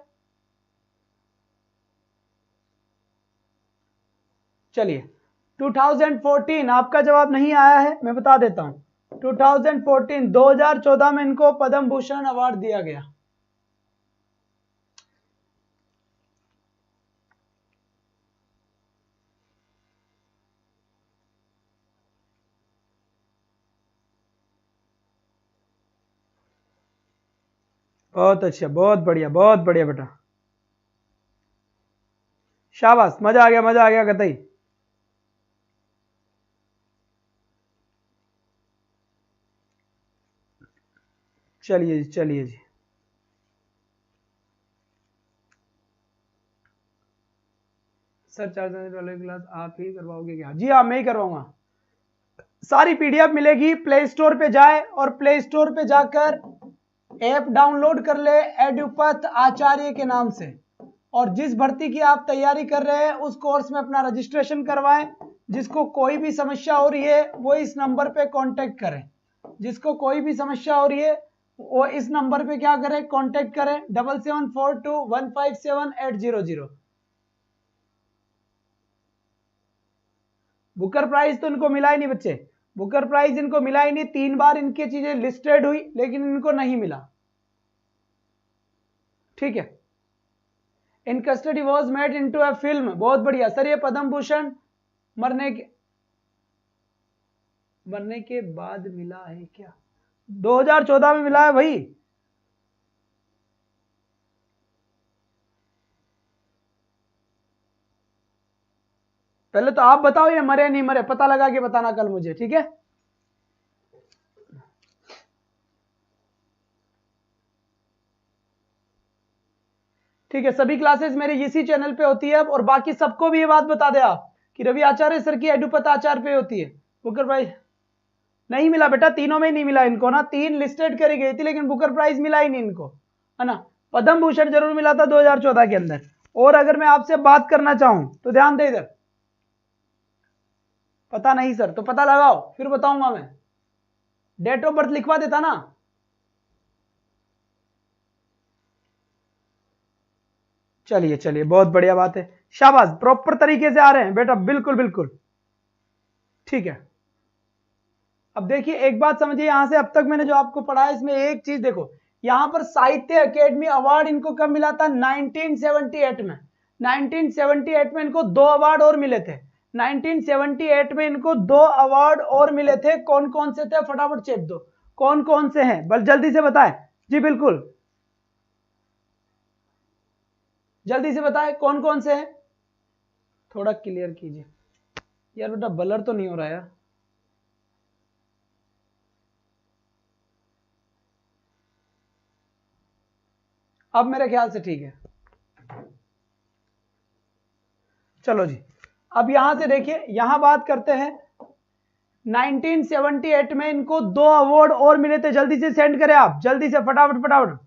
चलिए 2014, आपका जवाब नहीं आया है, मैं बता देता हूं। 2014, 2014 में इनको पद्म भूषण अवार्ड दिया गया। बहुत अच्छा, बहुत बढ़िया, बहुत बढ़िया बेटा, शाबाश, मजा आ गया, मजा आ गया कतई। चलिए जी, चलिए जी, सर 4 जनवरी वाले क्लास आप ही करवाओगे क्या? जी हाँ, मैं ही करवाऊंगा। सारी पीडीएफ मिलेगी, प्ले स्टोर पे जाए और प्ले स्टोर पे जाकर ऐप डाउनलोड कर ले एडुपथ आचार्य के नाम से, और जिस भर्ती की आप तैयारी कर रहे हैं उस कोर्स में अपना रजिस्ट्रेशन करवाएं। जिसको कोई भी समस्या हो रही है वो इस नंबर पे कांटेक्ट करें, जिसको कोई भी समस्या हो रही है वो इस नंबर पे क्या करें, कांटेक्ट करें, 7742157800। बुकर प्राइज तो इनको मिला ही नहीं बच्चे, बुकर प्राइज इनको मिला ही नहीं। 3 बार इनकी चीजें लिस्टेड हुई लेकिन इनको नहीं मिला, ठीक है। इन custody was made into a film, बहुत बढ़िया सर। ये पद्म भूषण मरने के बाद मिला है क्या, 2014 में मिला है भाई। पहले तो आप बताओ ये मरे नहीं मरे, पता लगा के बताना कल मुझे, ठीक है। ठीक है, सभी क्लासेस मेरे इसी चैनल पे होती है और बाकी सबको भी ये बात बता दे आप कि रवि आचार्य सर की एडुपत आचार्य पे होती है। बुकर प्राइज नहीं मिला बेटा, तीनों में नहीं मिला इनको ना, 3 लिस्टेड करी गई थी लेकिन बुकर प्राइज मिला ही नहीं इनको, है ना। पद्म भूषण जरूर मिला था 2014 के अंदर। और अगर मैं आपसे बात करना चाहूं तो ध्यान दे इधर, पता नहीं सर तो पता लगाओ फिर बताऊंगा मैं, डेट ऑफ बर्थ लिखवा देता ना। चलिए चलिए बहुत बढ़िया बात है, शाबाश, प्रॉपर तरीके से आ रहे हैं बेटा, बिल्कुल बिल्कुल ठीक है। अब देखिए एक बात समझिए, यहां से अब तक मैंने जो आपको पढ़ा है इसमें एक चीज देखो, यहां पर साहित्य अकेडमी अवार्ड इनको कब मिला था, 1978 में। 1978 में इनको 2 अवार्ड और मिले थे। 1978 में इनको 2 अवार्ड और मिले थे। कौन कौन से थे, फटाफट चेप दो, कौन कौन से हैं, बल जल्दी से बताएं। जी बिल्कुल, जल्दी से बताएं कौन कौन से हैं, थोड़ा क्लियर कीजिए यार बेटा, ब्लर तो नहीं हो रहा यार। अब मेरे ख्याल से ठीक है। चलो जी, अब यहां से देखिए, यहां बात करते हैं 1978 में इनको 2 अवार्ड और मिले थे। जल्दी से सेंड करें आप, जल्दी से फटाफट फटाफट।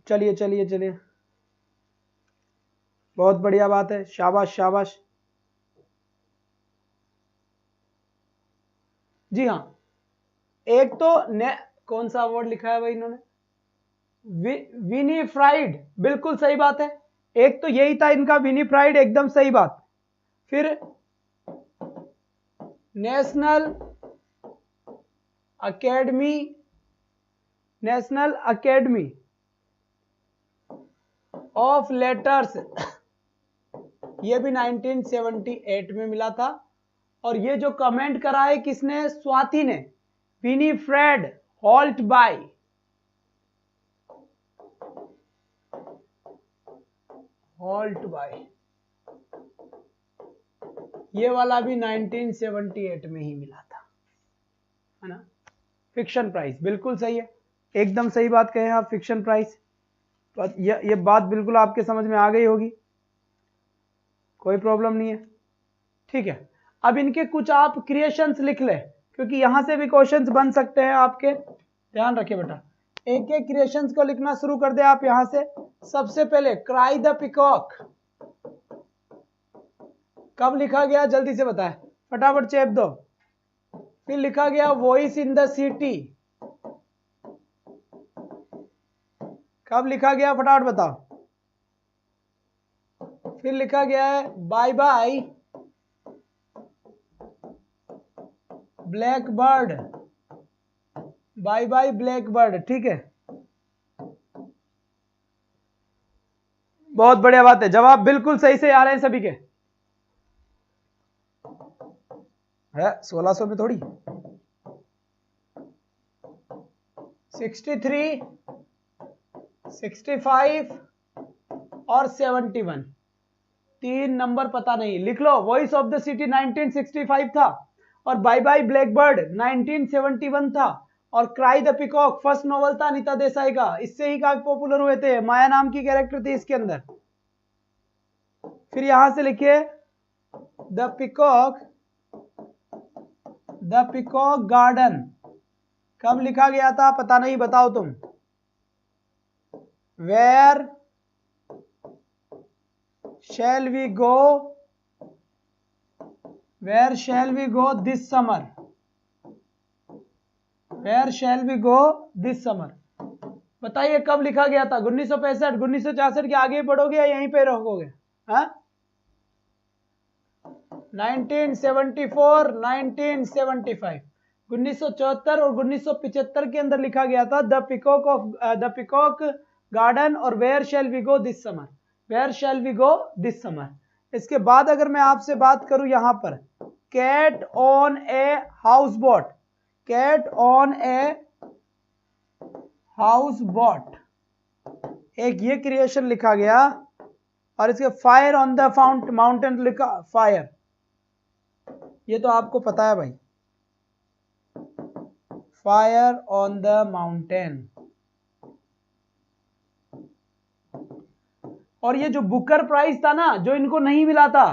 चलिए चलिए चलिए, बहुत बढ़िया बात है, शाबाश शाबाश। जी हाँ, एक तो कौन सा अवार्ड लिखा है भाई इन्होंने, विनीफ्राइड, बिल्कुल सही बात है। एक तो यही था इनका विनीफ्राइड, एकदम सही बात। फिर नेशनल अकेडमी ऑफ लेटर्स, ये भी 1978 में मिला था। और ये जो कमेंट करा है किसने, स्वाति ने, विनीफ्रेड हॉल्ट बाय, ये वाला भी 1978 में ही मिला था, है ना। फिक्शन प्राइज, बिल्कुल सही है, एकदम सही बात कहे आप, फिक्शन प्राइज। ये बात बिल्कुल आपके समझ में आ गई होगी, कोई प्रॉब्लम नहीं है, ठीक है। अब इनके कुछ आप क्रिएशंस लिख ले, क्योंकि यहां से भी क्वेश्चंस बन सकते हैं आपके, ध्यान रखिए बेटा। एक एक क्रिएशंस को लिखना शुरू कर दे आप यहां से। सबसे पहले क्राई द पिकॉक कब लिखा गया, जल्दी से बताए, फटाफट चेप दो। फिर लिखा गया वॉइस इन द सिटी, कब लिखा गया, फटाफट बताओ। फिर लिखा गया है bye bye black bird, bye bye black bird, ठीक है, बहुत बढ़िया बात है, जवाब बिल्कुल सही से आ रहे हैं सभी के। है 1600 में थोड़ी, 63, 65 और 71, 3 नंबर पता नहीं, लिख लो। वॉइस ऑफ द सिटी 1965 था, और बाय बाय ब्लैक बर्ड 1971 था, और cry the peacock first novel था अनीता देसाई का, इससे ही काफी पॉपुलर हुए थे, माया नाम की कैरेक्टर थी इसके अंदर। फिर यहां से लिखिए द पिकॉक गार्डन कब लिखा गया था, पता नहीं, बताओ तुम। Where shall we go this summer, where shall we go this summer, बताइए कब लिखा गया था। 1965, 1966 के आगे बढ़ोगे या यहीं पे रहोगे, हाँ? 1974, 1975, 1974 और 1975 के अंदर लिखा गया था द पिकॉक गार्डन और where shall we go this summer, where shall we go this summer. इसके बाद अगर मैं आपसे बात करूं यहां पर cat on a house boat, cat on a house boat, एक ये क्रिएशन लिखा गया और इसके फायर ऑन द माउंटेन लिखा, फायर, ये तो आपको पता है भाई, फायर ऑन द माउंटेन। और ये जो बुकर प्राइज था ना, जो इनको नहीं मिला था,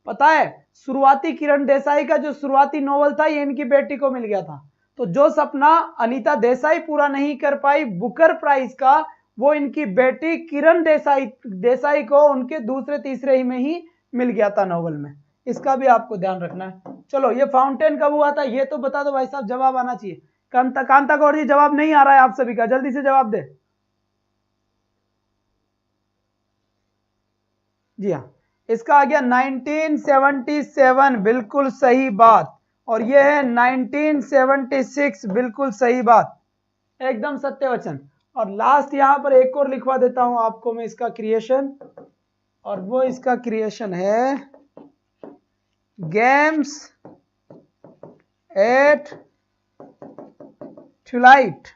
पता है, शुरुआती किरण देसाई का जो शुरुआती नोवेल था, ये इनकी बेटी को मिल गया था। तो जो सपना अनीता देसाई पूरा नहीं कर पाई बुकर प्राइज का, वो इनकी बेटी किरण देसाई को उनके दूसरे तीसरे ही में ही मिल गया था नोवेल में। इसका भी आपको ध्यान रखना है। चलो, ये फाउंटेन कब हुआ था ये तो बता दो भाई साहब, जवाब आना चाहिए। कांता गौर जी, जवाब नहीं आ रहा है आप सभी का, जल्दी से जवाब दे। जी हाँ, इसका आ गया 1977, बिल्कुल सही बात। और ये है 1976, बिल्कुल सही बात, एकदम सत्य वचन। और लास्ट यहां पर एक और लिखवा देता हूं आपको मैं इसका क्रिएशन, और वो इसका क्रिएशन है गेम्स एट ट्यूलाइट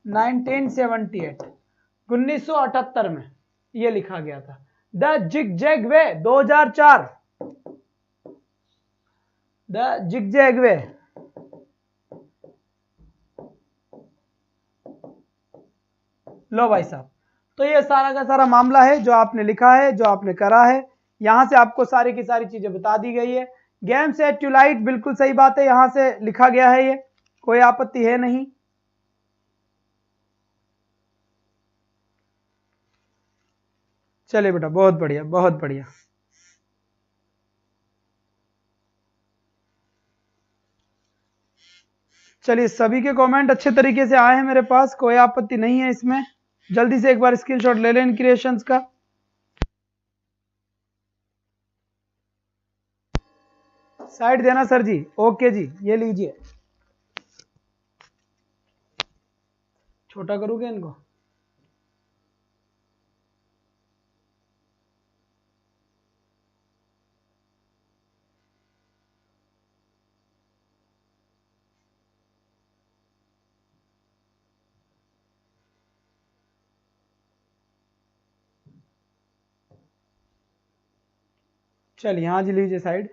1978, 1978 में ये लिखा गया था। The zigzag way 2004, the zigzag way. लो भाई साहब, तो ये सारा का सारा मामला है जो आपने लिखा है, जो आपने करा है। यहां से आपको सारी की सारी चीजें बता दी गई है। गेम्स एट ट्यूलाइट, बिल्कुल सही बात है, यहां से लिखा गया है, ये कोई आपत्ति है नहीं। चलिए बेटा, बहुत बढ़िया, बहुत बढ़िया। चलिए, सभी के कमेंट अच्छे तरीके से आए हैं मेरे पास, कोई आपत्ति नहीं है इसमें। जल्दी से एक बार स्क्रीनशॉट ले लें इन क्रिएशंस का। साइड देना सर जी, ओके जी, ये लीजिए। छोटा करोगे इनको? चलिए, हाँ जी, लीजिए साइड।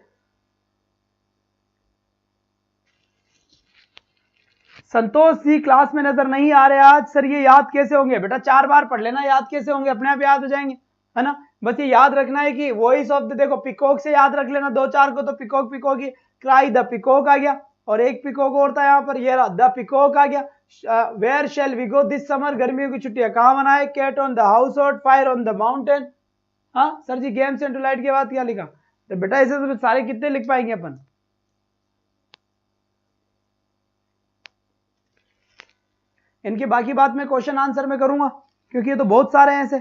संतोष जी क्लास में नजर नहीं आ रहे आज सर, ये याद कैसे होंगे? बेटा 4 बार पढ़ लेना, याद कैसे होंगे, अपने आप याद हो जाएंगे, है ना। बस ये याद रखना है कि वॉइस ऑफ द, देखो पिकॉक से याद रख लेना 2-4 को, तो पिकॉक पिकॉक ही, क्राई द पिकॉक आ गया। और एक पिकॉक और था यहाँ पर, ये रहा द पिकॉक आ गया। Where shall we go this summer, गर्मियों की छुट्टियां कहाँ मनाए? Cat on the house hold, fire on the mountain. हाँ सर जी, गेम्स एंड ट्यूलाइट के बाद क्या लिखा? तो बेटा ऐसे तो सारे कितने लिख पाएंगे अपन? इनकी बाकी बात मैं क्वेश्चन आंसर में करूंगा, क्योंकि ये तो बहुत सारे हैं ऐसे।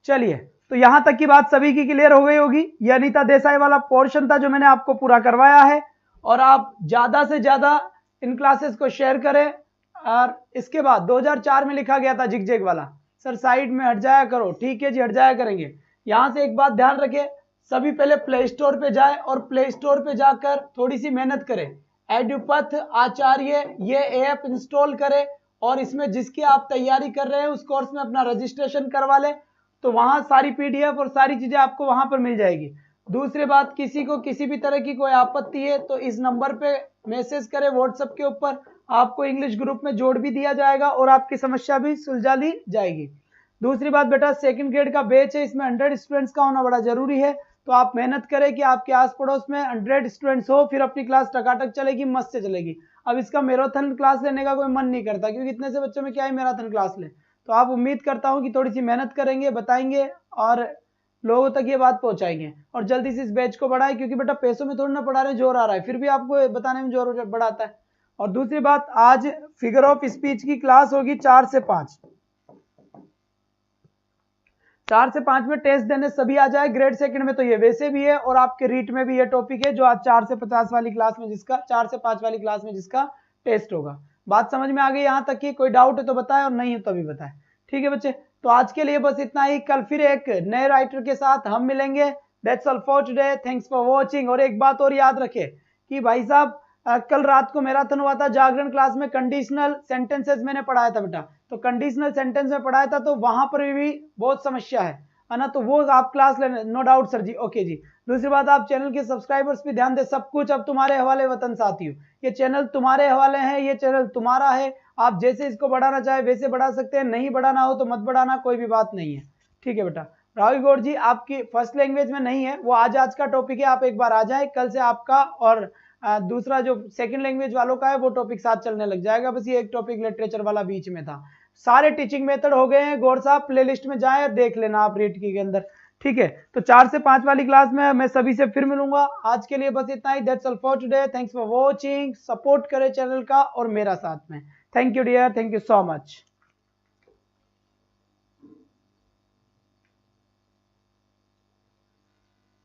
चलिए, तो यहां तक की बात सभी की क्लियर हो गई होगी। ये अनीता देसाई वाला पोर्शन था जो मैंने आपको पूरा करवाया है। और आप ज्यादा से ज्यादा इन क्लासेस को शेयर करें। और इसके बाद 2004 में लिखा गया था जिगजैग वाला, सर साइड में हट जाया करो, ठीक है जी, हट जाया करेंगे। यहां से एक बात ध्यान रखें, सभी पहले प्ले स्टोर पे जाए और प्ले स्टोर पे जाकर थोड़ी सी मेहनत करें, एडुपथ आचार्य ये ऐप इंस्टॉल करें, और इसमें जिसकी आप तैयारी कर रहे हैं उस कोर्स में अपना रजिस्ट्रेशन करवा लें। तो वहां सारी पीडीएफ और सारी चीजें आपको वहां पर मिल जाएगी। दूसरी बात, किसी को किसी भी तरह की कोई आपत्ति है तो इस नंबर पे मैसेज करें व्हाट्सएप के ऊपर, आपको इंग्लिश ग्रुप में जोड़ भी दिया जाएगा और आपकी समस्या भी सुलझा ली जाएगी। दूसरी बात बेटा, सेकंड ग्रेड का बैच है, इसमें 100 स्टूडेंट्स का होना बड़ा जरूरी है। तो आप मेहनत करें कि आपके आस पड़ोस में 100 स्टूडेंट्स हो, फिर अपनी क्लास टकाटक चलेगी, मस्त से चलेगी। अब इसका मैराथन क्लास लेने का कोई मन नहीं करता, क्योंकि इतने से बच्चों में क्या है मैराथन क्लास ले। तो आप उम्मीद करता हूं कि थोड़ी सी मेहनत करेंगे, बताएंगे और लोगों तक ये बात पहुंचाएंगे, और जल्दी से इस बैच को बढ़ाएं, क्योंकि बेटा पैसों में थोड़ी ना पढ़ा रहे, जोर आ रहा है, फिर भी आपको बताने में जोर बढ़ाता है। और दूसरी बात, आज फिगर ऑफ स्पीच की क्लास होगी 4 से 5, 4 से 5 में टेस्ट देने सभी आ जाए। ग्रेड सेकंड में तो ये वैसे भी है, और आपके रीट में भी ये टॉपिक है जो आज 4 से 50 वाली क्लास में जिसका 4 से 5 वाली क्लास में जिसका टेस्ट होगा। बात समझ में आ गई यहाँ तक की? कोई डाउट है तो बताएं, और नहीं है तो भी बताएं। ठीक है बच्चे, तो आज के लिए बस इतना ही। कल फिर एक नए राइटर के साथ हम मिलेंगे। That's all for today, thanks for watching. और एक बात और याद रखें कि भाई साहब कल रात को मैराथन हुआ था जागरण क्लास में, कंडीशनल सेंटेंसेस मैंने पढ़ाया था बेटा, तो कंडीशनल सेंटेंस में पढ़ाया था, तो वहां पर भी बहुत समस्या है ना, तो वो आप क्लास लेने, नो डाउट सर जी, ओके जी। दूसरी बात, आप चैनल के सब्सक्राइबर्स पे ध्यान दे, सब कुछ अब तुम्हारे हवाले वतन साथियों, ये चैनल तुम्हारे हवाले है, ये चैनल तुम्हारा है, आप जैसे इसको बढ़ाना चाहे वैसे बढ़ा सकते हैं, नहीं बढ़ाना हो तो मत बढ़ाना, कोई भी बात नहीं है, ठीक है बेटा। राहुल गौड़ जी आपकी फर्स्ट लैंग्वेज में नहीं है, वो आज का टॉपिक है, आप एक बार आ जाए, कल से आपका और दूसरा जो सेकंड लैंग्वेज वालों का है वो टॉपिक साथ चलने लग जाएगा, बस ये एक टॉपिक लिटरेचर वाला बीच में था। सारे टीचिंग मेथड हो गए हैं, गौर साहब प्लेलिस्ट में जाएं और देख लेना आप रेट की के अंदर, ठीक है। तो 4 से 5 वाली क्लास में मैं सभी से फिर मिलूंगा, आज के लिए बस इतना ही, that's all for today, thanks for watching, support करें चैनल का और मेरा साथ में, thank you dear, thank you so much.